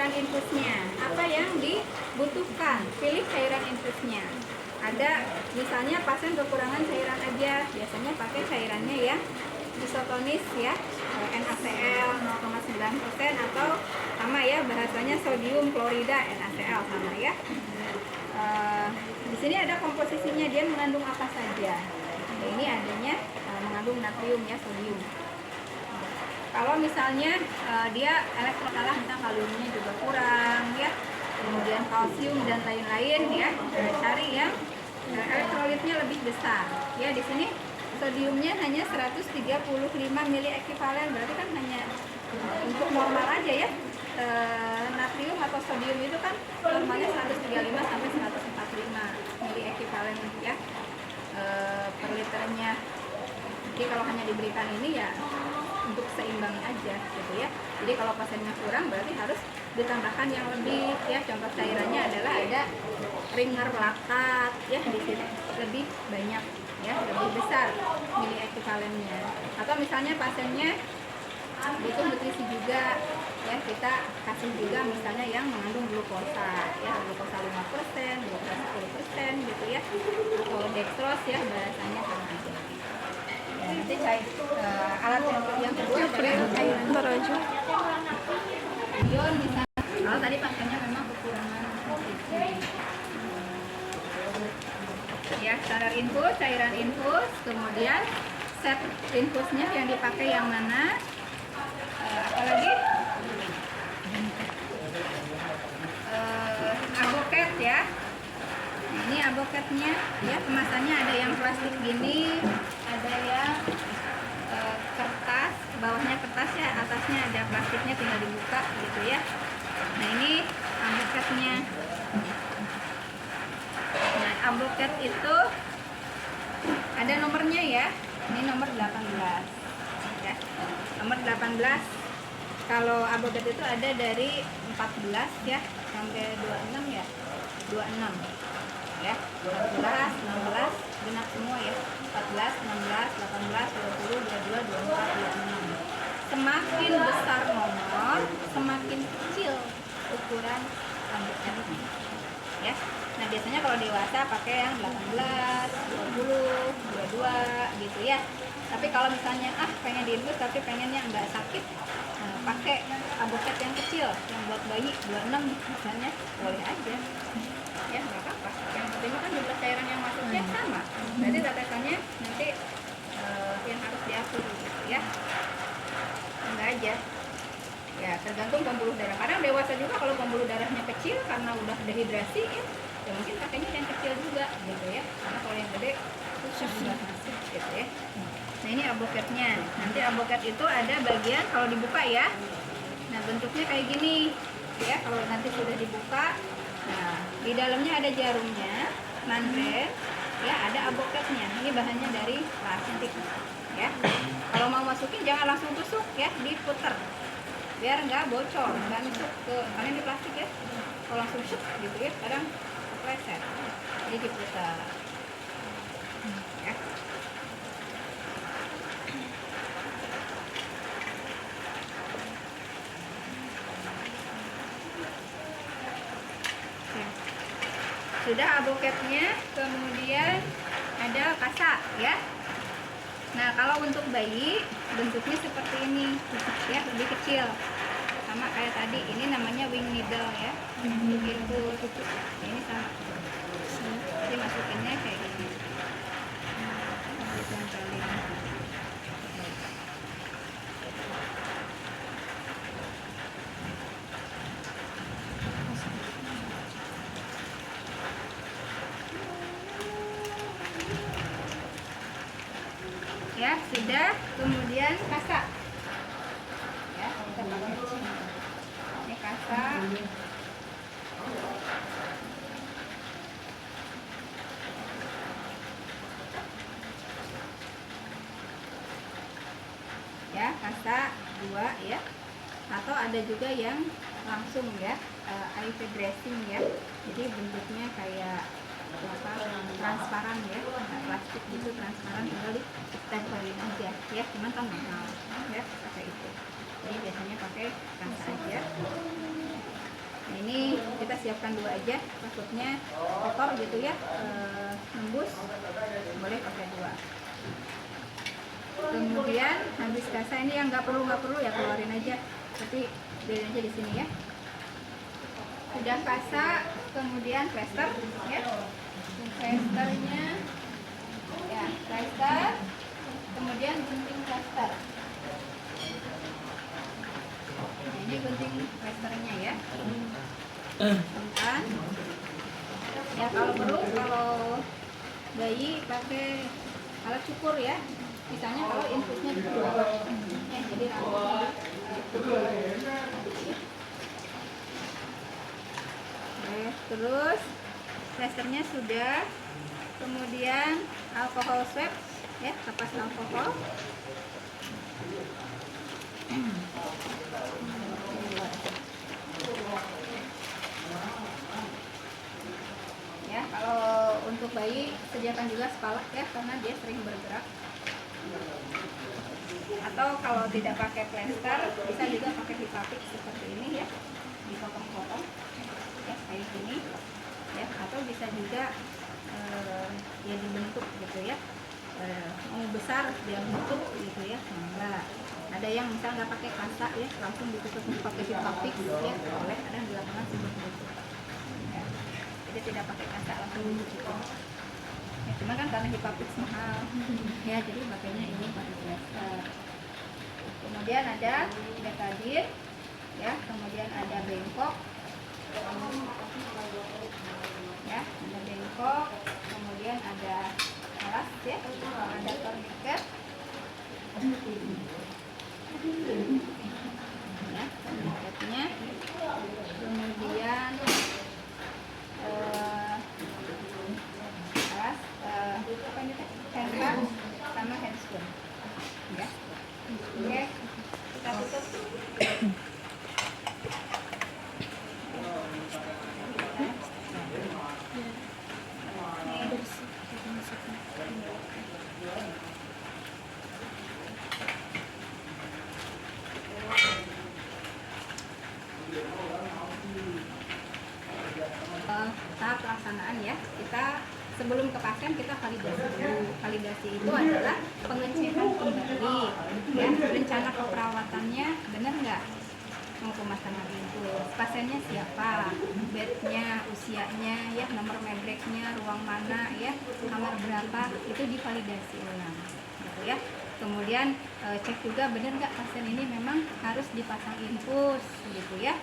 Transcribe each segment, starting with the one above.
cairan infusnya. Apa yang dibutuhkan? Pilih cairan infusnya. Ada misalnya pasien kekurangan cairan aja, biasanya pakai cairannya yang isotonis ya, NaCl 0,9% atau sama ya bahasanya sodium klorida NaCl sama ya. Di sini ada komposisinya, dia mengandung apa saja. Ini adanya mengandung natrium ya, sodium. Kalau misalnya dia elektrolitnya misalnya kaliumnya juga kurang ya, kemudian kalsium dan lain-lain ya, cari yang elektrolitnya lebih besar ya. Di sini sodiumnya hanya 135 mili ekivalen, berarti kan hanya untuk normal aja ya. Natrium atau sodium itu kan normalnya 135 sampai 145 mili ekivalen ya per liternya. Jadi kalau hanya diberikan ini ya untuk seimbang aja gitu ya. Jadi kalau pasiennya kurang berarti harus ditambahkan yang lebih ya. Contoh cairannya adalah ada ringer laktat ya, di sini lebih banyak ya, lebih besar mili ekivalennya. Atau misalnya pasiennya butuh nutrisi juga ya, kita kasih juga misalnya yang mengandung glukosa ya, glukosa 5%, glukosa 10% gitu ya, atau dextrose ya, bahasanya sama aja. Nanti alat yang kedua adalah cairan ion. Misalnya kalau tadi pasiennya memang kekurangan nutrisi ya, standar infus, cairan infus, kemudian set infusnya yang dipakai yang mana, apalagi aboket ya. Ini aboketnya ya, kemasannya ada yang plastik gini, ada yang kertas, bawahnya kertas ya, atasnya ada plastiknya, tinggal dibuka gitu ya. Nah ini aboketnya. Nah aboket itu ada nomornya ya, ini nomor 18 ya, nomor 18. Kalau aboket itu ada dari 14 ya sampai 26 ya, 26 ya, 14, 16 genap semua ya, 14, 16, 18, 20, 22, 24, 26. Semakin besar nomor, semakin kecil ukuran rambutnya ya. Nah biasanya kalau dewasa pakai yang 18, 20, 22 gitu ya. Tapi kalau misalnya pengen diinfus tapi pengennya nggak sakit, pakai aboket yang kecil yang buat bayi 26 misalnya, boleh aja ya, nggak apa-apa. Yang penting kan jumlah cairan yang masuknya sama, berarti tetesannya nanti yang harus diatur gitu ya, enggak aja ya, tergantung pembuluh darah. Kadang dewasa juga kalau pembuluh darahnya kecil karena udah dehidrasi ya mungkin pakainya yang kecil juga gitu ya, karena kalau yang gede susah nggak masuk gitu ya. Nah ini aboketnya. Nanti aboket itu ada bagian kalau dibuka ya, nah bentuknya kayak gini ya. Kalau nanti sudah dibuka, nah di dalamnya ada jarumnya, nanten ya, ada aboketnya. Ini bahannya dari plastik ya. Kalau mau masukin jangan langsung tusuk ya, diputer biar nggak bocor, nggak masuk ke, karena ini plastik ya. Kalau langsung shoot gitu ya, kadang kepleset, jadi diputar ya. Sudah aboketnya, kemudian ada kasa ya. Nah kalau untuk bayi bentuknya seperti ini ya, lebih kecil, sama kayak tadi. Ini namanya wing needle ya, untuk infus. Ini sama, jadi masukinnya kayak gini, ditempelin. Ya sudah, kemudian kasa ya, kita pakai ini kasa. Ya kasa 2 ya, atau ada juga yang langsung ya, IV dressing ya, jadi bentuknya kayak transparan ya, plastik gitu transparan, tinggal ditempelin aja ya, cuman kan mahal ya pakai itu. Jadi biasanya pakai kasa aja. siapkan 2 aja, takutnya kotor gitu ya, nembus, boleh pakai 2. Kemudian habis kasa ini yang nggak perlu ya keluarin aja, tapi biarin aja di sini ya. Udah kasa, kemudian plester ya, plesternya ya, plester, kemudian gunting plester. Nah, ini gunting plesternya ya. Kan? Ya kalau perlu, kalau bayi pakai alat cukur ya. Misalnya kalau infusnya di bawah, ya, jadi terus plesternya sudah, kemudian alkohol swab ya, kapas alkohol. Ya, kalau untuk bayi sediakan juga spalak ya, karena dia sering bergerak. Atau kalau tidak pakai plester, bisa juga pakai hipapik seperti ini ya, dipotong-potong ya kayak gini ya, atau bisa juga ya dibentuk gitu ya, mau besar dia bentuk gitu ya. Nah, ada yang misal nggak pakai kasa ya, langsung ditutup pakai hipapik ya, boleh, ada yang di lapangan seperti itu ya. Jadi tidak pakai kasa, langsung gitu. Ya, cuma kan karena hipapik mahal ya, jadi pakainya ini pakai plester. Kemudian ada betadine ya, kemudian ada bengkok ya, ada bengkok, kemudian ada alas ya, ada tourniquet ya, tourniquetnya, kemudian alas apa ini teh, handcuff sama handscrew ya. Oke, kita tutup. Tahap pelaksanaan ya, kita sebelum ke pasien kita validasi dulu. Validasi itu adalah pengecekan kembali ya, rencana keperawatannya benar nggak, mau pemasangan infus, pasiennya siapa, bednya, usianya ya, nomor medreknya, ruang mana ya, kamar berapa, itu divalidasi ulang gitu ya. Kemudian cek juga benar nggak pasien ini memang harus dipasang infus gitu ya.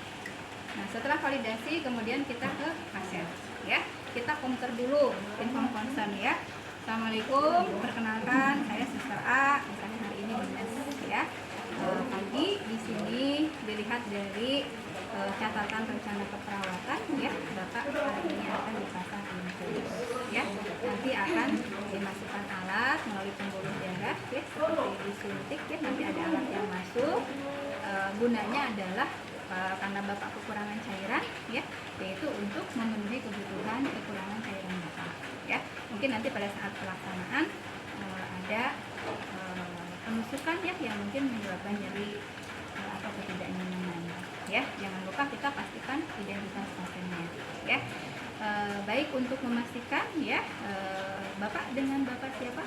Nah, setelah validasi kemudian kita ke pasien ya. Kita counter dulu, inform concern ya. Assalamualaikum, perkenalkan saya Sister A, misalnya hari ini dinas ya. Pagi di sini dilihat dari catatan rencana keperawatan ya, Bapak hari ini akan dipasang infus ya. Nanti akan dimasukkan alat melalui pembuluh darah ya, seperti disuntik ya, nanti ada alat yang masuk. Gunanya adalah karena Bapak kekurangan cairan ya, yaitu untuk memenuhi kebutuhan kekurangan cairan Bapak ya. Mungkin nanti pada saat pelaksanaan ada penusukan ya, yang mungkin menyebabkan nyeri atau ketidaknyamanan ya. Jangan lupa kita pastikan identitas pasiennya ya. Baik, untuk memastikan ya, Bapak dengan Bapak siapa?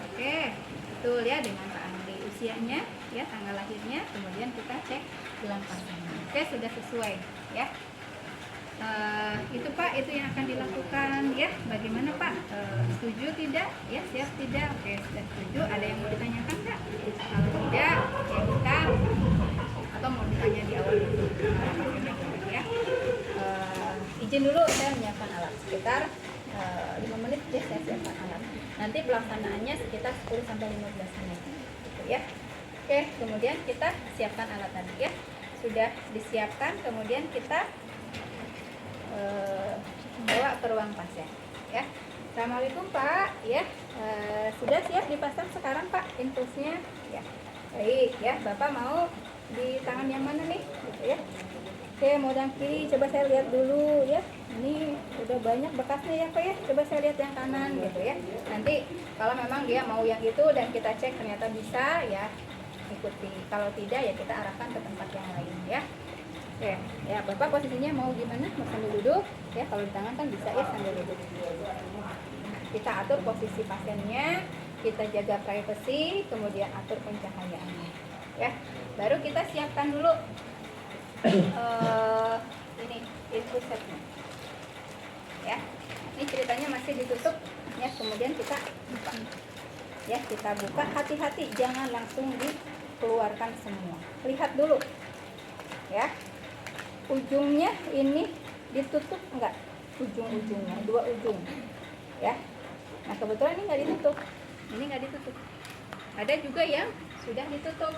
Oke, betul ya, dengan Pak Andri, usianya ya, tanggal lahirnya, kemudian kita cek gelang pasiennya. Oke, sudah sesuai ya. Itu Pak, itu yang akan dilakukan ya. Bagaimana Pak? Setuju tidak? Ya, siap tidak? Oke, sudah setuju. Ada yang mau ditanyakan nggak? Kalau tidak, ya kita, atau mau ditanya di awal dulu ya. Izin dulu, saya menyiapkan alat sekitar 5 menit ya, saya siapkan alat. Nanti pelaksanaannya sekitar 10-15 menit gitu ya. Oke, kemudian kita siapkan alat tadi ya. Sudah disiapkan, kemudian kita bawa ke ruang pasien ya. Assalamualaikum Pak ya, sudah siap dipasang sekarang Pak infusnya ya. Baik ya, Bapak mau di tangan yang mana nih gitu ya. Oke, mau yang kiri, coba saya lihat dulu ya. Ini udah banyak bekasnya ya Pak ya, coba saya lihat yang kanan gitu ya. Nanti kalau memang dia mau yang itu dan kita cek ternyata bisa ya, ikuti. Kalau tidak ya kita arahkan ke tempat yang lain ya. Oke, ya Bapak posisinya mau gimana? Mau sambil duduk? Ya kalau di tangan kan bisa ya sambil duduk. Kita atur posisi pasiennya, kita jaga privasi, kemudian atur pencahayaannya. Ya, baru kita siapkan dulu ini infus setnya. Ya, ini ceritanya masih ditutup. Ya, kemudian kita buka. Ya, kita buka, hati-hati jangan langsung dikeluarkan semua. Lihat dulu. Ya. Ujungnya ini ditutup enggak? Ujung-ujungnya, dua ujung. Ya. Nah, kebetulan ini enggak ditutup. Ini enggak ditutup. Ada juga yang sudah ditutup.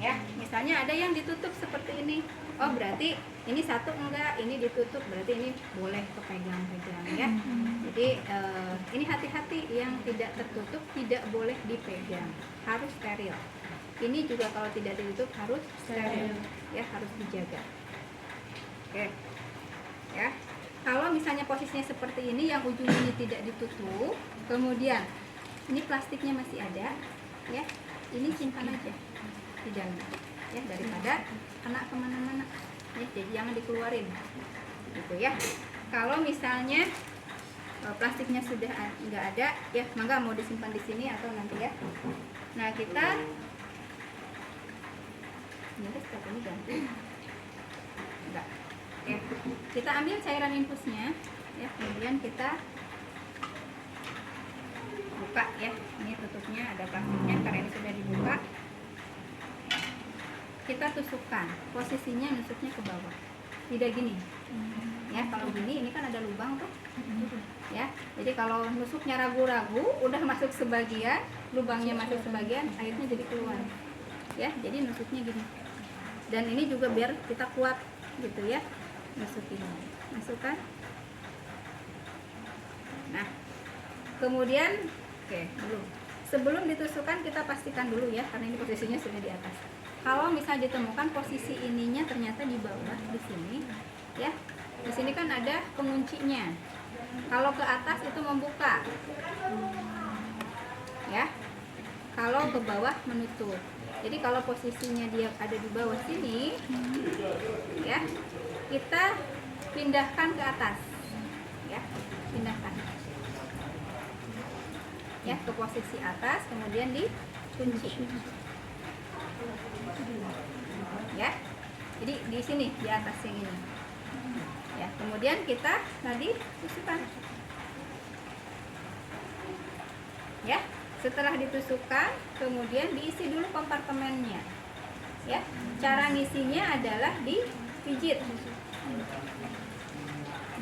Ya, misalnya ada yang ditutup seperti ini. Oh, berarti ini satu enggak, ini ditutup, berarti ini boleh kepegang-pegang ya. Jadi ini hati-hati, yang tidak tertutup tidak boleh dipegang, harus steril. Ini juga kalau tidak ditutup harus steril, ya harus dijaga. Oke, ya. Kalau misalnya posisinya seperti ini, yang ujung ini tidak ditutup, kemudian ini plastiknya masih ada, ya, ini simpan aja di dalam, ya, daripada kena kemana-mana, ya, jadi jangan dikeluarin, gitu ya. Kalau misalnya plastiknya sudah nggak ada, ya, mangga mau disimpan di sini atau nanti ya. Nah, kita ini seperti ini ganti, enggak. Oke, kita ambil cairan infusnya, ya, kemudian kita buka, ya. Ini tutupnya ada plastiknya karena ini sudah dibuka. Kita tusukkan, posisinya nusuknya ke bawah, tidak gini. Ya, kalau gini ini kan ada lubang tuh. Ya, jadi kalau nusuknya ragu-ragu, udah masuk sebagian, lubangnya masuk sebagian, airnya jadi keluar. Ya, jadi nusuknya gini. Dan ini juga biar kita kuat, gitu ya. Masukin, masukkan. Nah, kemudian, oke, belum. Sebelum ditusukkan kita pastikan dulu ya, karena ini posisinya sudah di atas. Kalau misalnya ditemukan posisi ininya ternyata di bawah di sini, ya, di sini kan ada penguncinya. Kalau ke atas itu membuka, ya. Kalau ke bawah menutup. Jadi kalau posisinya dia ada di bawah sini, ya, kita pindahkan ke atas, ya, pindahkan, ya, ke posisi atas, kemudian dikunci, ya. Jadi di sini di atas yang ini, ya. Kemudian kita tadi tusukkan, ya. Setelah ditusukkan, kemudian diisi dulu kompartemennya, ya. Cara ngisinya adalah dipijit.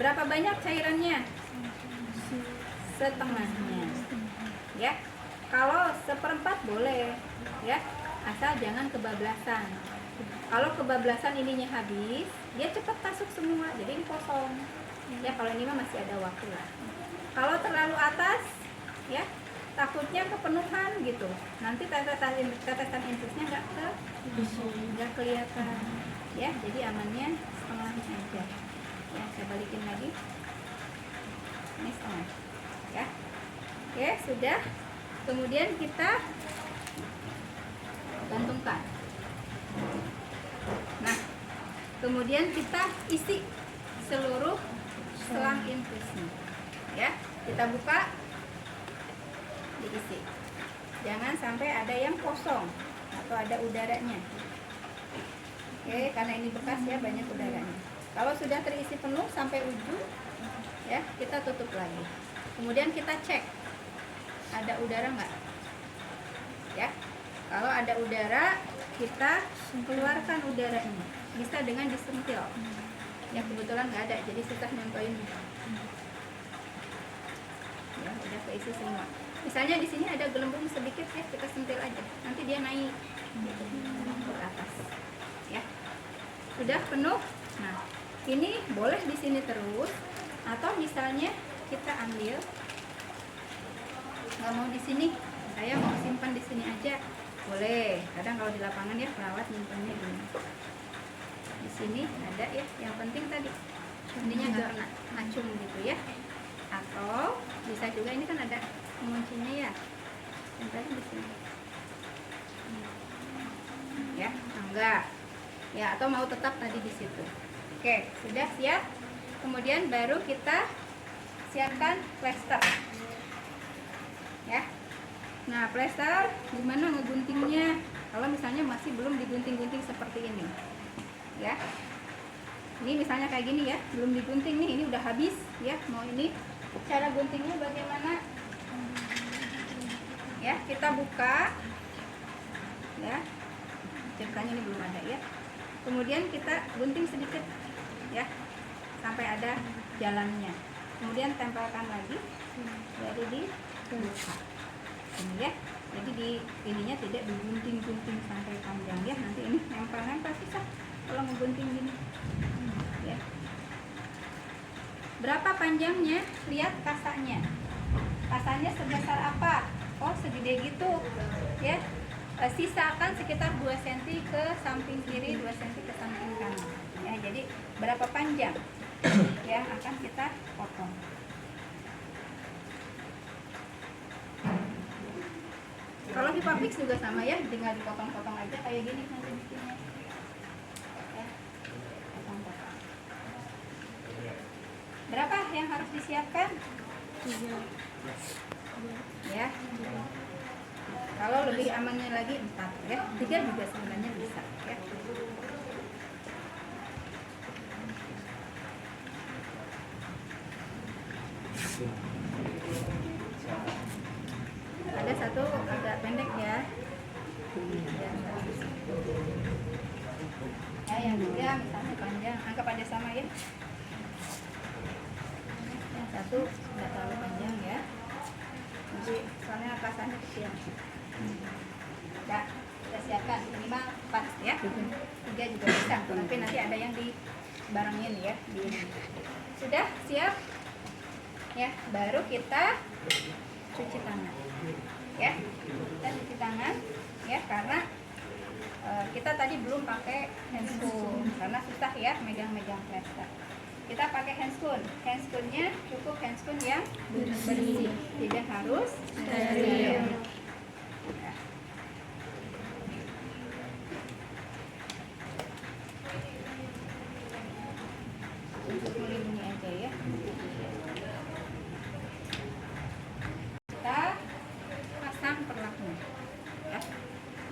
Berapa banyak cairannya? Setengahnya, ya. Kalau seperempat boleh, ya, asal jangan kebablasan. Kalau kebablasan ininya habis, dia cepat masuk semua, jadi ini kosong. Ya, kalau ini mah masih ada waktu lah. Kalau terlalu atas, ya, takutnya kepenuhan gitu. Nanti tetesan infusnya nggak kelihatan. Ya, jadi amannya setengahnya aja. Ya, saya balikin lagi. Ini setengah. Ya. Oke, sudah. Kemudian kita gantungkan. Nah, kemudian kita isi seluruh selang infusnya. Ya, kita buka, diisi. Jangan sampai ada yang kosong atau ada udaranya. Oke, karena ini bekas ya, banyak udaranya. Kalau sudah terisi penuh sampai ujung, ya, kita tutup lagi. Kemudian kita cek ada udara nggak, ya. Kalau ada udara, kita keluarkan udaranya. Bisa dengan disentil. Ya, kebetulan nggak ada, jadi susah nyontoin. Ya, udah keisi semua. Misalnya di sini ada gelembung sedikit, ya, kita sentil aja. Nanti dia naik gitu, ke atas. Ya, sudah penuh. Nah, ini boleh di sini terus, atau misalnya kita ambil nggak mau di sini, saya mau simpan di sini aja, boleh. Kadang kalau di lapangan ya perawat nyimpannya gini. Di sini ada ya, yang penting tadi ininya nggak kena ngacung gitu ya. Atau bisa juga ini kan ada penguncinya ya, tempelin di sini. Ya, enggak. Ya, atau mau tetap tadi di situ. Oke, sudah siap. Kemudian baru kita siapkan plester. Ya. Nah, plester gimana ngeguntingnya? Kalau misalnya masih belum digunting-gunting seperti ini. Ya. Ini misalnya kayak gini ya, belum digunting nih, ini udah habis ya. Mau ini cara guntingnya bagaimana? Ya, kita buka. Ya. Ceritanya ini belum ada ya. Kemudian kita gunting sedikit ya, sampai ada jalannya. Kemudian tempelkan lagi, jadi dibuka ini ya. Jadi di ininya tidak digunting-gunting sampai panjang ya. Nanti ini nempel-nempel susah kalau ngegunting gini ya. Berapa panjangnya? Lihat kasanya. Kasanya sebesar apa? Oh, segede gitu ya. Sisakan sekitar 2 cm ke samping kiri, 2 cm ke samping kanan ya. Jadi berapa panjang yang akan kita potong. Kalau Hipa Fix juga sama ya, tinggal dipotong-potong aja kayak gini nanti bikinnya ya. Potong-potong. Berapa yang harus disiapkan? 3 ya. Kalau lebih amannya lagi 4 ya, 3 juga sebenarnya bisa ya. Ada satu agak pendek ya. Ya, yang 2 misalnya panjang, anggap aja sama ya. Yang 1 tidak terlalu panjang ya. Nanti soalnya kasarnya kecil. Ya, kita siapkan minimal 4 ya. 3 juga bisa, tapi nanti ada yang dibarengin ya di ini. Sudah siap? Ya, baru kita cuci tangan. Ya, kita cuci tangan ya, karena kita tadi belum pakai handscoon karena susah ya megang-megang plester. Kita pakai handscoon. Handscoonnya cukup handscoon yang bersih, tidak harus steril. Ya. Untuk melindungi aja ya. Kita pasang perlaknya. Ya.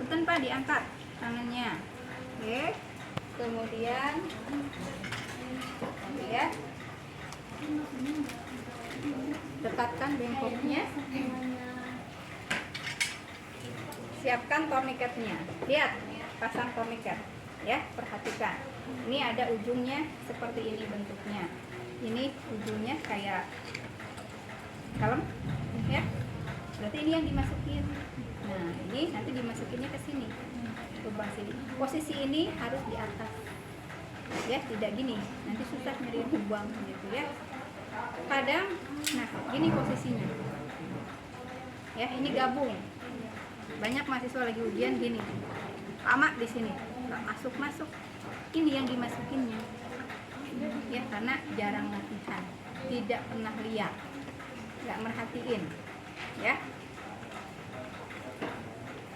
Punten Pak, diangkat tangannya. Oke. Kemudian ya, dekatkan bengkoknya. Siapkan torniketnya. Lihat, pasang torniket. Ya, perhatikan. Ini ada ujungnya seperti ini bentuknya. Ini ujungnya kayak kalem, ya. Berarti ini yang dimasukin. Nah, ini nanti dimasukinnya ke sini. Lubang sini. Posisi ini harus di atas. Ya, tidak gini. Nanti susah nyari lubang gitu ya. Kadang, nah, gini posisinya. Ya, ini gabung. Banyak mahasiswa lagi ujian gini. Lama di sini. Nggak masuk-masuk. Ini yang dimasukinnya. Ya, karena jarang latihan. Tidak pernah lihat. Nggak merhatiin. Ya.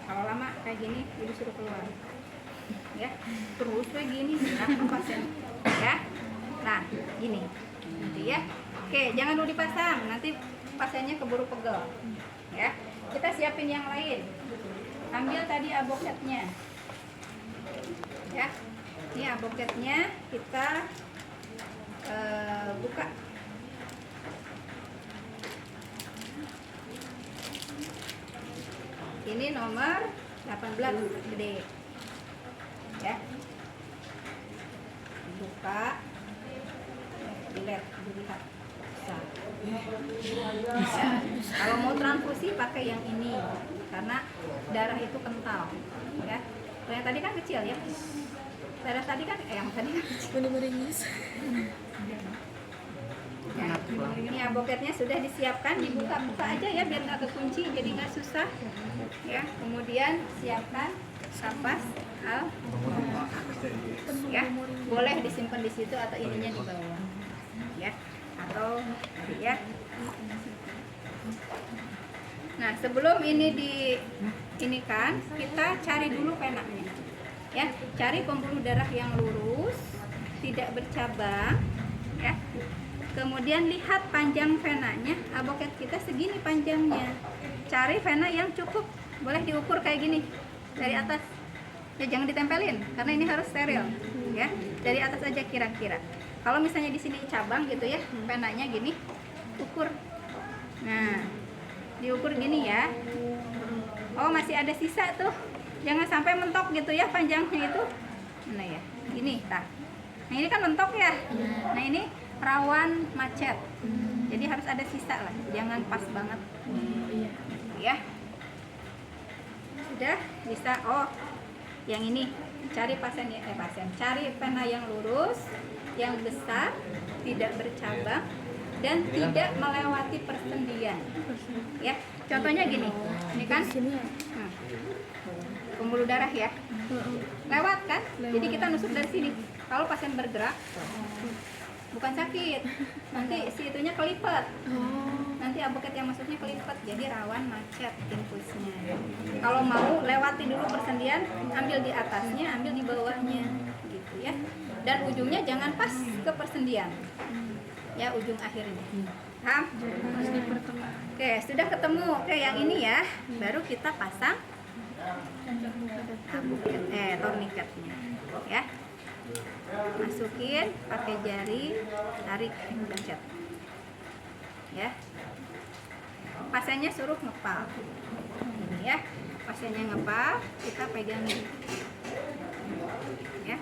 Kalau lama kayak gini, ibu suruh keluar. Ya, terus kayak gini, pasien. Ya. Nah, gini. Nanti ya. Oke, jangan dulu dipasang. Nanti pasiennya keburu pegel. Ya. Kita siapin yang lain. Ambil tadi aboketnya. Ya. Ini aboketnya kita buka. Ini nomor 18 gede. Ya. Buka. Dilihat. Bisa. Kalau mau transfusi pakai yang ini karena darah itu kental. Ya. Kalau yang tadi kan kecil ya. Darah tadi kan yang tadi kan kecil. Bener-bener nyis. Ini aboketnya sudah disiapkan, dibuka-buka aja ya biar nggak kekunci, jadi nggak susah. Ya, kemudian siapkan kapas ya, boleh disimpan di situ atau ininya di bawah, ya, atau ya. Nah, sebelum ini ini kan kita cari dulu penanya, ya, cari pembuluh darah yang lurus, tidak bercabang, ya. Kemudian lihat panjang venanya, aboket kita segini panjangnya. Cari vena yang cukup, boleh diukur kayak gini dari atas. Ya jangan ditempelin karena ini harus steril, ya. Dari atas aja kira-kira. Kalau misalnya di sini cabang gitu ya, venanya gini, ukur. Nah, diukur gini ya. Oh, masih ada sisa tuh. Jangan sampai mentok gitu ya panjangnya itu. Nah ya, ini tah. Nah ini kan mentok ya. Nah ini rawan macet, jadi harus ada sisa lah, jangan pas banget. Ya, sudah bisa. Oh, yang ini cari cari pena yang lurus, yang besar, tidak bercabang, dan tidak melewati persendian. Ya, contohnya gini, ini kan pembuluh darah ya, lewat kan, jadi kita nusuk dari sini. Kalau pasien bergerak, bukan sakit, nanti si itunya kelipet, nanti aboket yang masuknya kelipet, jadi rawan macet infusnya. Kalau mau lewati dulu persendian, ambil di atasnya, ambil di bawahnya, gitu ya. Dan ujungnya jangan pas ke persendian, ya, ujung akhirnya. Paham? Oke, sudah ketemu. Oke, yang ini ya, baru kita pasang torniketnya, ya. Masukin pakai jari, tarik, pencet, ya. Pasiennya suruh ngepal, ini ya. Pasiennya ngepal, kita pegang, ya.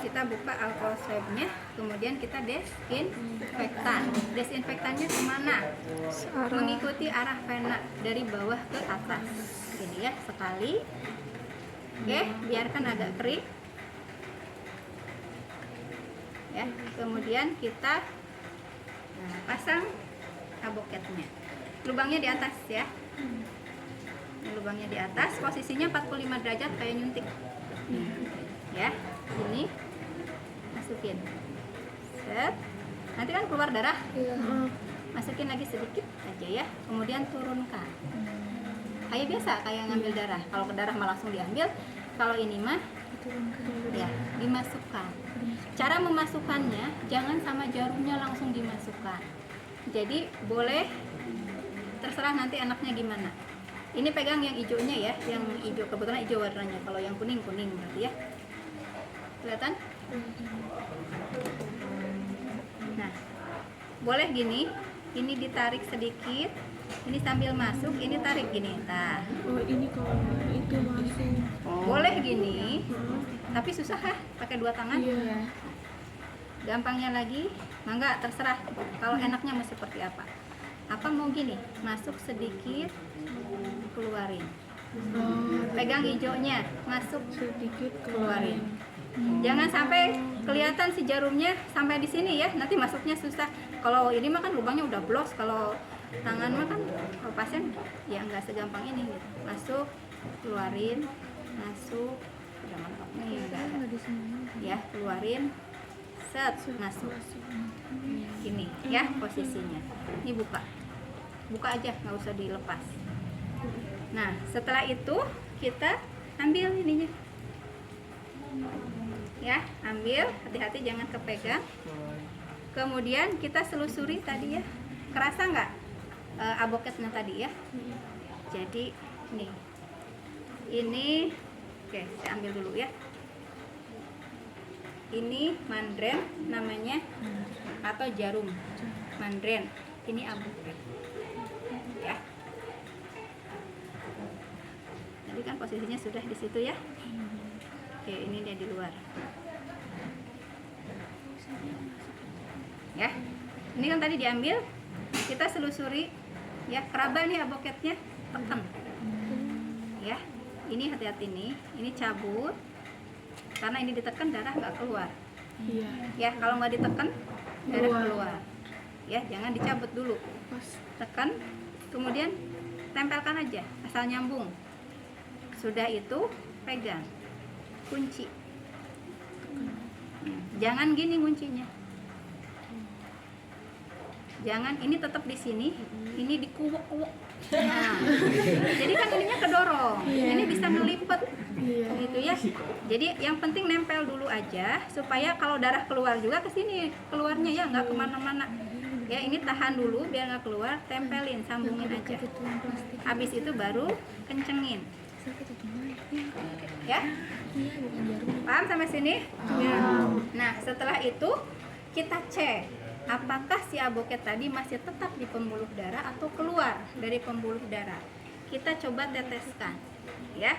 Kita buka alkohol swabnya, kemudian kita desinfektan. Desinfektannya kemana? Mengikuti arah vena dari bawah ke atas, ini ya, sekali. Oke, biarkan agak kering. Ya, kemudian kita pasang aboketnya. Lubangnya di atas ya. Ini lubangnya di atas, posisinya 45 derajat kayak nyuntik. Ya, ini masukin. Set. Nanti kan keluar darah. Masukin lagi sedikit aja ya. Kemudian turunkan. Kayak biasa, kayak ngambil darah. Kalau ke darah mah langsung diambil. Kalau ini mah ya, dimasukkan. Cara memasukkannya jangan sama jarumnya langsung dimasukkan. Jadi boleh, terserah nanti anaknya gimana. Ini pegang yang hijaunya ya, yang hijau, kebetulan hijau warnanya. Kalau yang kuning berarti ya. Kelihatan? Nah, boleh gini. Ini ditarik sedikit. Ini sambil masuk, ini tarik gini. Nah. Oh, ini kalau itu masuk. Boleh gini. Tapi susah ya, pakai dua tangan. Iya. Gampangnya lagi, mangga terserah. Kalau enaknya mau seperti apa? Apa mau gini? Masuk sedikit, keluarin. Pegang hijaunya, masuk Sedikit keluarin. Jangan sampai kelihatan si jarumnya sampai di sini ya. Nanti masuknya susah. Kalau ini mah kan lubangnya udah blos. Kalau tangan mah kan kalau pasien ya nggak segampang ini. Gitu. Masuk, keluarin, masuk. Udah mantap nih, udah. Ya, keluarin, set, masuk. Ini ya posisinya. Ini buka aja, nggak usah dilepas. Nah, setelah itu kita ambil ininya, ya, ambil, hati-hati jangan kepegang. Kemudian kita selusuri tadi ya, kerasa nggak aboketnya tadi ya? Jadi nih, ini. Oke, saya ambil dulu ya. Ini mandren namanya, atau jarum mandren. Ini aboket. Ya. Tadi kan posisinya sudah di situ ya. Oke, ini dia di luar. Ya. Ini kan tadi diambil, kita selusuri ya, keraba nih aboketnya, tekan. Ya. Ini hati-hati nih, ini cabut, karena ini ditekan darah nggak keluar. Iya. Ya, kalau nggak ditekan darah keluar. ya, jangan dicabut dulu. Pas. Tekan, kemudian tempelkan aja asal nyambung. Sudah itu pegang, kunci. Jangan gini kuncinya. Jangan, ini tetap di sini, ini dikuwek-kuwek. Nah, jadi kan ininya kedorong, ini bisa ngelipet, gitu ya. Jadi yang penting nempel dulu aja, supaya kalau darah keluar juga ke sini keluarnya ya, nggak kemana-mana. Ya, ini tahan dulu biar nggak keluar, tempelin, sambungin aja. Habis itu baru kencengin. Ya, paham sampai sini? Nah, setelah itu kita cek apakah si aboket tadi masih tetap di pembuluh darah atau keluar dari pembuluh darah. Kita coba teteskan, ya.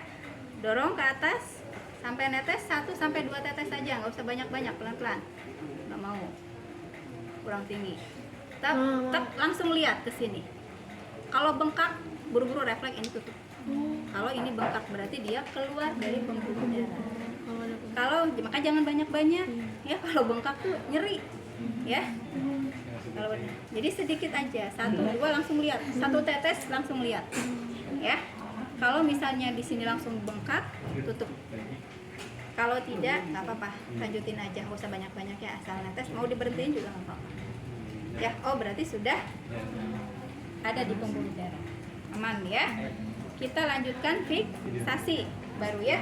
Dorong ke atas sampai netes 1 sampai 2 tetes saja, nggak usah banyak-banyak, pelan-pelan. Nggak mau kurang tinggi. Tetap langsung lihat ke sini. Kalau bengkak, buru-buru refleks ini tutup. Kalau ini bengkak berarti dia keluar dari pembuluh darah. Kalau maka jangan banyak-banyak, ya. Kalau bengkak tuh nyeri, ya. Kalau jadi sedikit aja, 1, 2 langsung lihat, 1 tetes langsung lihat, ya. Kalau misalnya di sini langsung bengkak, tutup. Kalau tidak, nggak apa-apa, lanjutin aja, nggak usah banyak-banyak ya, asal netes. Mau diberhentiin juga nggak apa-apa. Ya, oh berarti sudah ada di pembuluh darah, aman ya. Kita lanjutkan fiksasi baru ya.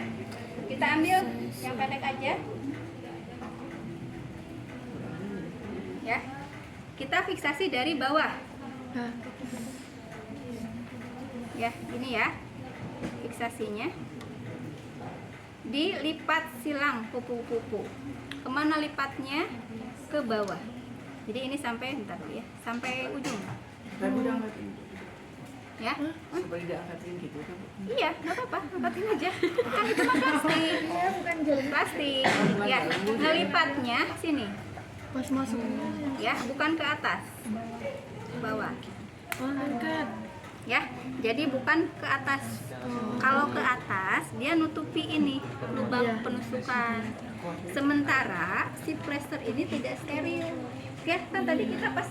Kita ambil yang pendek aja. Ya. Kita fiksasi dari bawah. Ya, ini ya. Fiksasinya. Dilipat silang kupu-kupu. Kemana lipatnya? Ke bawah. Jadi ini sampai, bentar ya, sampai ujung. Tapi udah angkatin. Ya? Supaya diangkatin gitu kan. Iya, nggak apa-apa, angkatin aja. Kan itu mah plastik. Bukan jalan. Plastik. Ya, ngelipatnya sini. Pas masuk. Ya, bukan ke atas. Ke bawah. Angkat. Ya, jadi bukan ke atas. Kalau ke atas, dia nutupi ini lubang penusukan. Sementara si plester ini tidak steril. Ya, kan tadi kita pas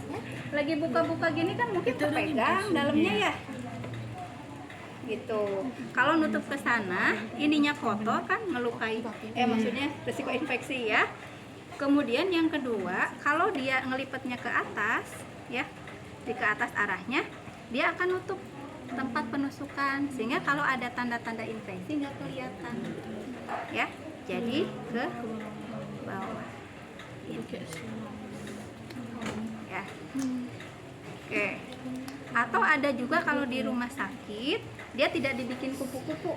lagi buka-buka gini kan mungkin kepegang dalamnya ya. Gitu. Kalau nutup ke sana, ininya kotor kan, melukai. Maksudnya risiko infeksi ya. Kemudian yang kedua, kalau dia ngelipatnya ke atas, ya, di ke atas arahnya, dia akan nutup tempat penusukan, sehingga kalau ada tanda-tanda infeksi nggak kelihatan, ya. Jadi ke bawah, ya. Oke. Atau ada juga kalau di rumah sakit, dia tidak dibikin kupu-kupu,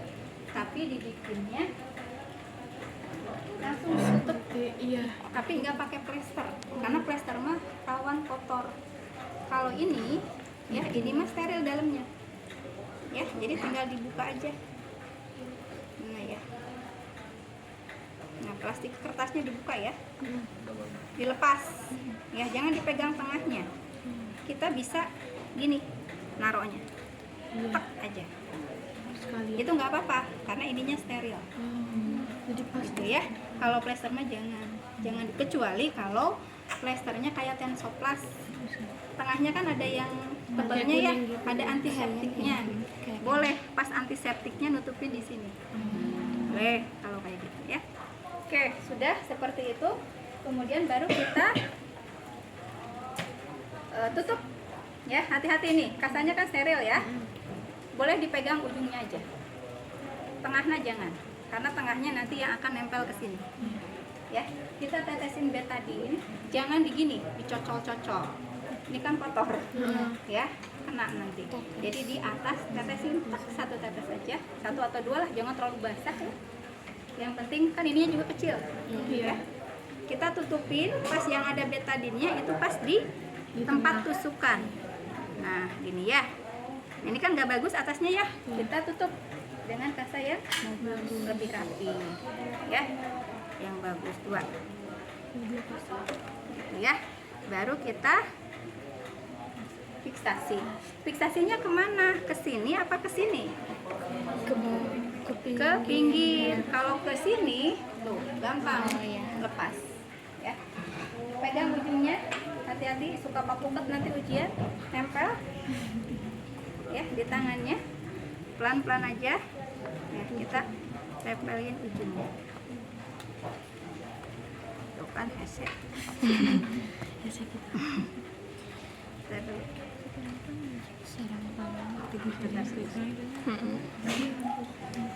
tapi dibikinnya langsung ditutup. Iya. Tapi nggak pakai plester, karena plester mah rawan kotor. Kalau ini, ya, ini mah steril dalamnya, ya, jadi tinggal dibuka aja. Nah ya, nah plastik kertasnya dibuka ya, dilepas, ya, jangan dipegang tengahnya. Kita bisa gini, naruhnya, tek aja. Sekali. Itu nggak apa-apa, karena ininya steril. Jadi pas. Gitu ya. Kalau plester mah jangan, kecuali kalau plesternya kayak Tensoplas, tengahnya kan ada yang tebalnya ya, ada antiseptiknya, boleh pas antiseptiknya nutupin di sini, boleh kalau kayak gitu ya. Oke, sudah seperti itu. Kemudian baru kita tutup ya. Hati-hati nih, kasanya kan steril ya, boleh dipegang ujungnya aja, tengahnya jangan, karena tengahnya nanti yang akan nempel ke sini. Ya, kita tetesin betadine, jangan digini, dicocol-cocol. Ini kan kotor, ya, kena nanti. Jadi di atas tetesin 1 tetes aja, 1 atau 2 lah, jangan terlalu basah ya. Yang penting kan ininya juga kecil, ya. Kita tutupin pas yang ada betadinnya itu pas di tempat tusukan. Nah, gini ya. Ini kan nggak bagus atasnya ya, kita tutup dengan kasa yang lebih rapi, ya, yang bagus 2, ya. Baru kita fiksasi. Fiksasinya kemana? Ke sini apa ke sini? Ke pinggir. Kalau ke sini, tuh gampang lepas, ya. Pegang ujungnya, hati-hati suka papuket nanti ujian, nempel ya di tangannya, pelan-pelan aja ya, kita tempelin ujungnya tuh kan hese. Ya sakit. Terus Serang banget.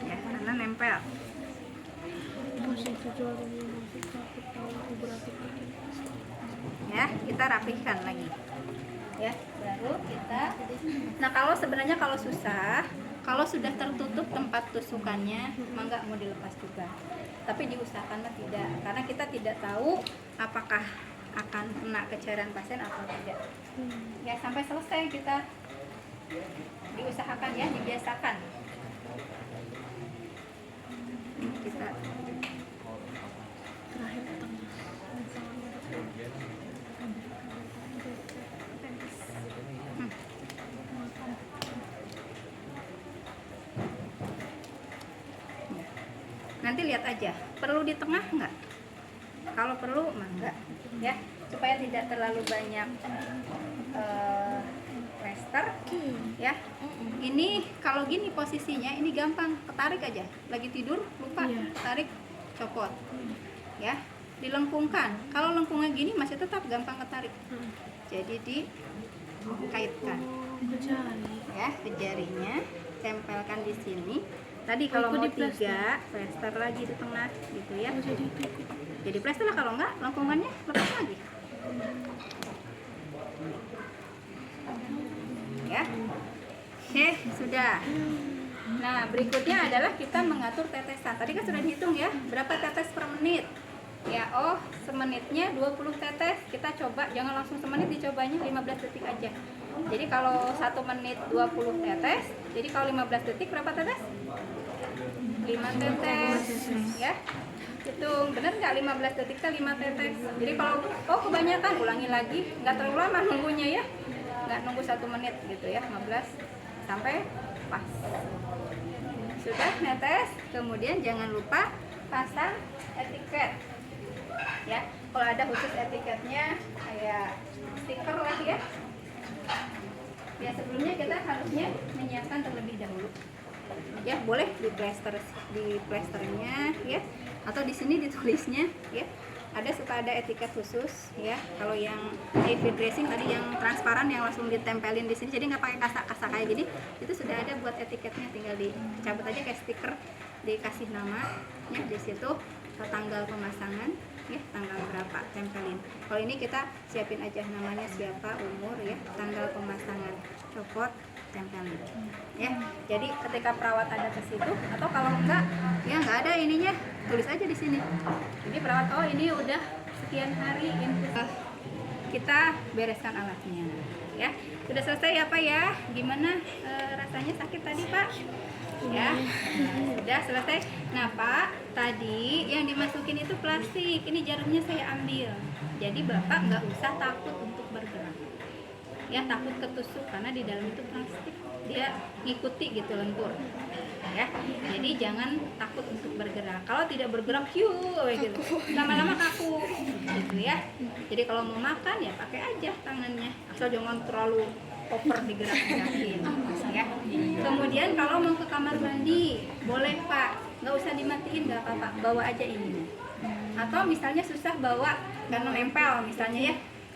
ya karena nempel Pas itu jalannya masih sakit tahu aku berarti ya, kita rapihkan lagi ya, baru kita. Nah kalau sebenarnya kalau susah, kalau sudah tertutup tempat tusukannya memang nggak mau dilepas juga, tapi diusahakanlah tidak, karena kita tidak tahu apakah akan kena ke cairan pasien atau tidak ya. Sampai selesai kita diusahakan ya, dibiasakan kita. terakhir tengah. Nanti lihat aja, perlu di tengah nggak? Kalau perlu mah enggak ya, supaya tidak terlalu banyak plester ya. Ini kalau gini posisinya ini gampang, ketarik aja, lagi tidur lupa Iya. tarik, copot ya, dilengkungkan. Kalau lengkungan gini masih tetap gampang ketarik, jadi dikaitkan Jari. ya ke jarinya, tempelkan di sini. Tadi kalau mau 3 plester lagi di tengah gitu ya, Oh, jadi itu. jadi plester lah, kalau enggak lengkungannya lepas lagi ya. Oke, sudah. Nah berikutnya adalah kita mengatur tetesan. Tadi kan sudah dihitung ya, berapa tetes per menit ya. Oh, semenitnya 20 tetes. Kita coba, jangan langsung semenit, dicobanya 15 detik aja. Jadi kalau 1 menit 20 tetes, jadi kalau 15 detik berapa tetes? 5 tetes ya. Hitung bener nggak, 15 detik ke 5 tetes. Jadi kalau kebanyakan, ulangi lagi, nggak terlalu lama nunggunya ya, nggak nunggu 1 menit gitu ya, 15 sampai pas. Sudah netes, kemudian jangan lupa pasang etiket ya. Kalau ada khusus etiketnya kayak stiker lah ya. Ya sebelumnya kita harusnya menyiapkan terlebih dahulu ya. Boleh di plasternya ya, atau di sini ditulisnya ya, suka ada etiket khusus ya. Kalau yang heavy dressing tadi yang transparan yang langsung ditempelin di sini, jadi nggak pakai kasak-kasak kayak gini, itu sudah ada buat etiketnya, tinggal dicabut aja kayak stiker, dikasih nama ya di situ, tanggal pemasangan ya, tanggal berapa, tempelin. Kalau ini kita siapin aja namanya siapa, umur ya, tanggal pemasangan, copot, tempelin ya. Jadi ketika perawat ada ke situ, atau kalau enggak ya nggak ada ininya, tulis aja di sini. Jadi perawat, oh ini udah sekian hari infus. Kita bereskan alatnya ya. Sudah selesai ya Pak ya. Gimana rasanya sakit tadi Pak? Ya, sudah selesai. Nah Pak, tadi yang dimasukin itu plastik, ini jarumnya saya ambil. Jadi Bapak nggak usah takut untuk bergerak ya, takut ketusuk karena di dalam itu plastik, dia ngikuti gitu lentur ya. Jadi jangan takut untuk bergerak. Kalau tidak bergerak gitu, lama-lama kaku gitu ya. Jadi kalau mau makan ya pakai aja tangannya, asal jangan terlalu over digerak-gerakin ya. Kemudian kalau mau ke kamar mandi boleh Pak, nggak usah dimatiin, nggak apa-apa, bawa aja ininya. Atau misalnya susah bawa karena nempel misalnya ya,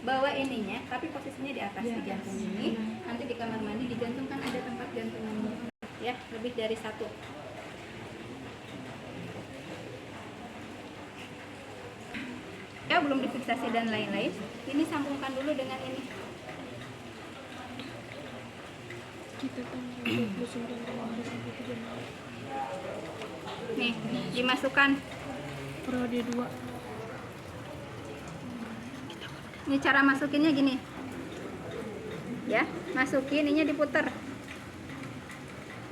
bawa ininya tapi posisinya di atas, di jantung ini. Nanti di kamar mandi digantungkan, ada tempat gantungannya ya, lebih dari 1. Ya belum difiksasi dan lain-lain, ini sambungkan dulu dengan ini. Kita tanggal 29 Januari sampai 3 Maret. Nih dimasukkan, Periode 2. ini cara masukinnya gini ya, masukin, ininya diputer,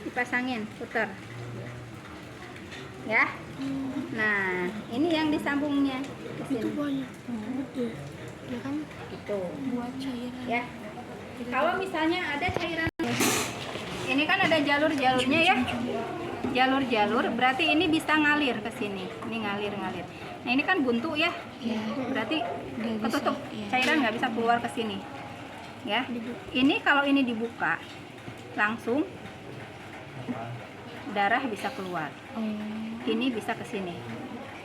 dipasangin, puter ya. Nah ini yang disambungnya ke Itu sini banyak banget deh. Ya kan gitu buat cairan. ya. Kalau misalnya ada cairan, ini kan ada jalur-jalurnya ya, jalur-jalur, berarti ini bisa ngalir ke sini, ini ngalir. Nah ini kan buntu ya, berarti Nggak bisa, ketutup, iya. cairan nggak bisa keluar ke sini. Ya, Dibuka. ini kalau ini dibuka langsung darah bisa keluar. Oh. Ini bisa ke sini.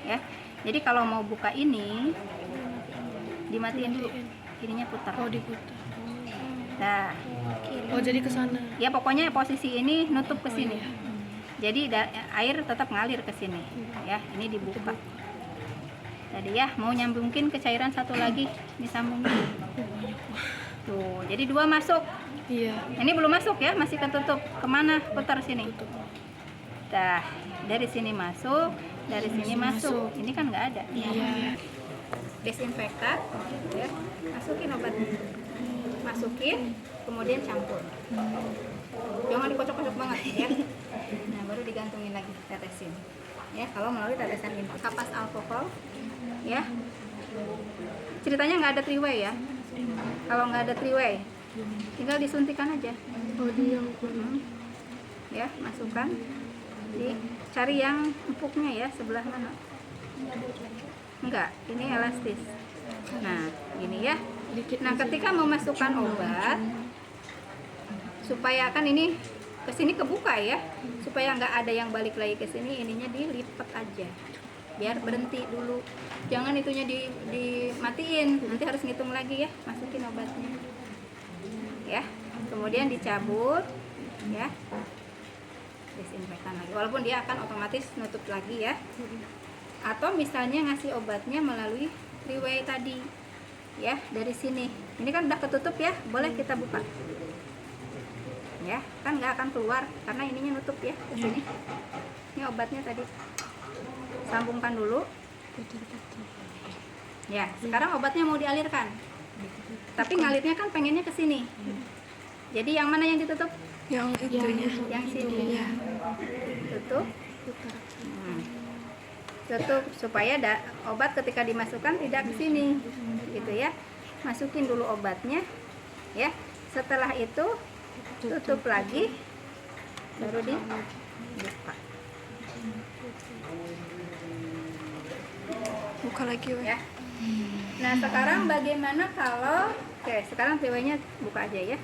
Ya, jadi kalau mau buka ini dimatiin dulu, ininya putar. Oh, diputar. Nah, Oh, jadi ke sana. ya pokoknya posisi ini nutup ke Oh, sini. iya. Jadi air tetap ngalir ke sini. Ya, ini dibuka. Tadi ya mau nyambungin ke cairan satu lagi, disambungin. Tuh, jadi 2 masuk. Iya. Ini belum masuk ya, masih ketutup. Kemana? Putar sini. Dah, dari sini masuk, dari sini masuk. Ini kan nggak ada. Iya. Desinfektan, ya. Masukin obatnya. Masukin, kemudian campur. Jangan dikocok-kocok banget ya. Nah, baru digantungin lagi, tetesin. Ya, kalau melalui tetesan ini. Kapas alkohol, ya. Ceritanya nggak ada three-way ya. Kalau nggak ada three-way, tinggal disuntikan aja. Oh, dia yang Ya, masukkan. Cari yang empuknya ya, sebelah mana? Enggak, ini elastis. Nah, gini ya. Nah, ketika memasukkan obat, supaya kan ini ke sini kebuka ya, supaya nggak ada yang balik lagi ke sini, ininya dilipat aja, biar berhenti dulu. Jangan itunya dimatiin, nanti harus ngitung lagi ya, masukin obatnya. Ya, kemudian dicabut, ya, desinfektan lagi. Walaupun dia akan otomatis nutup lagi ya. Atau misalnya ngasih obatnya melalui three-way tadi. Ya, dari sini. Ini kan udah ketutup ya, boleh kita buka. Ya, kan nggak akan keluar karena ininya nutup ya ke sini. Ini obatnya tadi. Sambungkan dulu. Ya, sekarang obatnya mau dialirkan. Tapi ngalirnya kan pengennya ke sini. Jadi yang mana yang ditutup? yang itunya. Yang sini. Iya. Tutup. Tutup supaya obat ketika dimasukkan tidak ke sini. Gitu ya. Masukin dulu obatnya. Ya. Setelah itu tutup lagi, baru dibuka. Buka lagi, weh. Ya. Nah, sekarang bagaimana kalau sekarang PW-nya buka aja ya.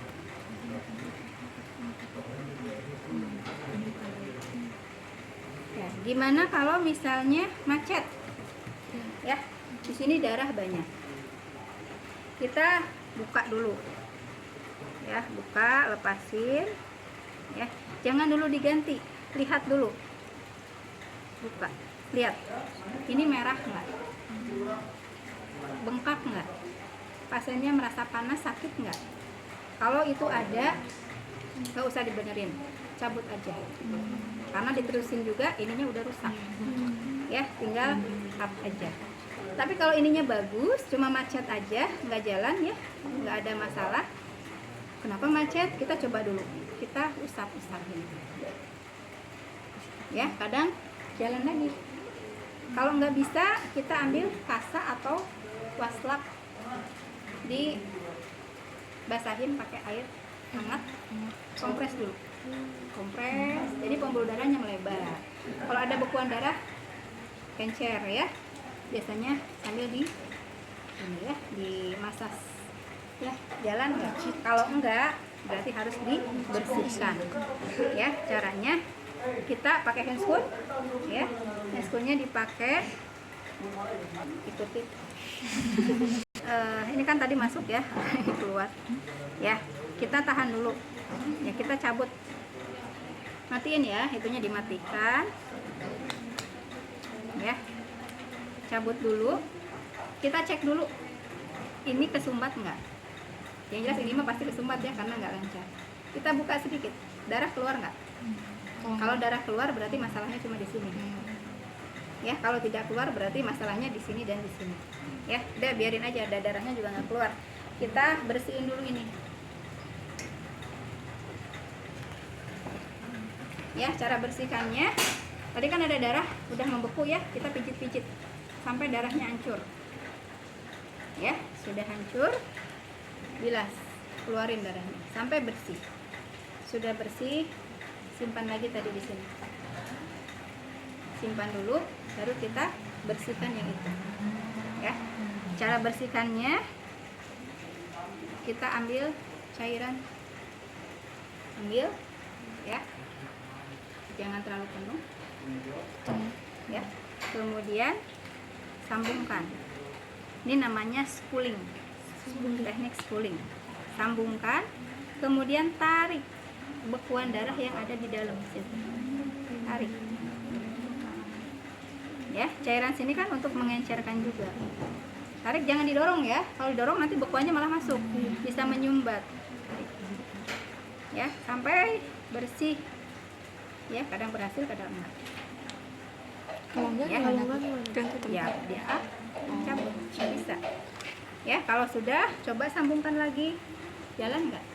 Ya, gimana kalau misalnya macet? Ya, di sini darah banyak. Kita buka dulu. Ya, buka, lepasin. Ya, jangan dulu diganti. Lihat dulu. Buka. Lihat. Ini merah nggak? Bengkak nggak? Pasiennya merasa panas, sakit nggak? Kalau itu ada, nggak usah dibenerin, cabut aja. Karena diterusin juga, ininya udah rusak. Ya, tinggal up aja. Tapi kalau ininya bagus, cuma macet aja, nggak jalan ya, nggak ada masalah. Kenapa macet? Kita coba dulu. Kita usap-usapin. Ya, kadang jalan lagi. Kalau nggak bisa, kita ambil kasa atau waslak, dibasahin pakai air hangat, kompres dulu. Kompres, jadi pembuluh darahnya melebar. Kalau ada bekuan darah, kencer ya. Biasanya sambil ini ya, dimasas. Ya, jalan nggak? Kalau enggak, berarti harus dibersihkan. Ya, caranya kita pakai handscoon, ya. Handscoonnya dipakai, ikuti. Ini kan tadi masuk ya, keluar. Ya, kita tahan dulu. Ya, kita cabut. Matiin ya, itunya dimatikan. Ya, cabut dulu. Kita cek dulu. Ini kesumbat nggak? Yang jelas ini mah pasti kesumbat ya, karena nggak lancar. Kita buka sedikit. Darah keluar nggak? Kalau darah keluar berarti masalahnya cuma di sini. Ya, kalau tidak keluar berarti masalahnya di sini dan di sini. Ya, udah biarin aja, ada darahnya juga nggak keluar. Kita bersihin dulu ini. Ya, cara bersihkannya. Tadi kan ada darah, udah membeku ya. Kita pijit-pijit sampai darahnya hancur. Ya, sudah hancur. Bilas, keluarin darahnya sampai bersih. Sudah bersih, simpan lagi tadi di sini. Simpan dulu, baru kita bersihkan yang itu. Ya, Cara bersihkannya, kita ambil cairan, ambil ya, jangan terlalu penuh ya. Kemudian sambungkan. Ini namanya spooling, teknik spooling. Sambungkan, kemudian tarik bekuan darah yang ada di dalam situ. Tarik. Ya, cairan sini kan untuk mengencerkan juga. Tarik, jangan didorong ya. Kalau didorong nanti bekuannya malah masuk, bisa menyumbat. Tarik. Ya, sampai bersih. Ya, kadang berhasil, kadang enggak. Kalau enggak, Ya, kalau enggak gimana? Ya, dia cabut, bisa. Ya, kalau sudah, coba sambungkan lagi. Jalan enggak?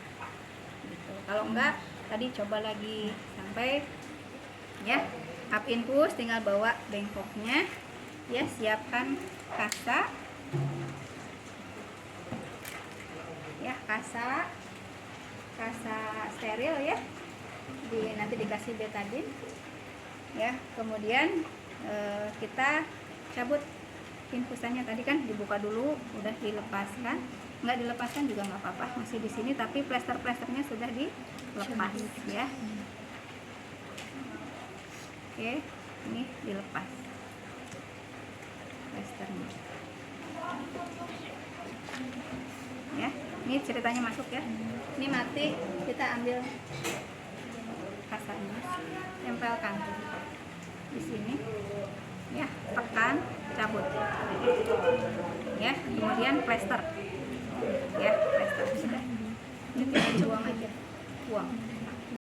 Gitu. Kalau enggak, tadi coba lagi sampai ya. Up infus, tinggal bawa bengkoknya. Ya, siapkan kasa. Ya, kasa steril ya. Nanti dikasih betadine. Ya, kemudian kita cabut infusannya. Tadi kan dibuka dulu, udah dilepaskan. Nggak dilepaskan juga nggak apa-apa, masih di sini, tapi plester-plesternya sudah dilepas ya. Oke, ini dilepas plesternya. Ya, ini ceritanya masuk ya. Ini mati, kita ambil kasarnya, tempelkan di sini. Ya, tekan, cabut. Ya, kemudian plester. Ya, plester sudah. Ini tinggal buang aja, buang.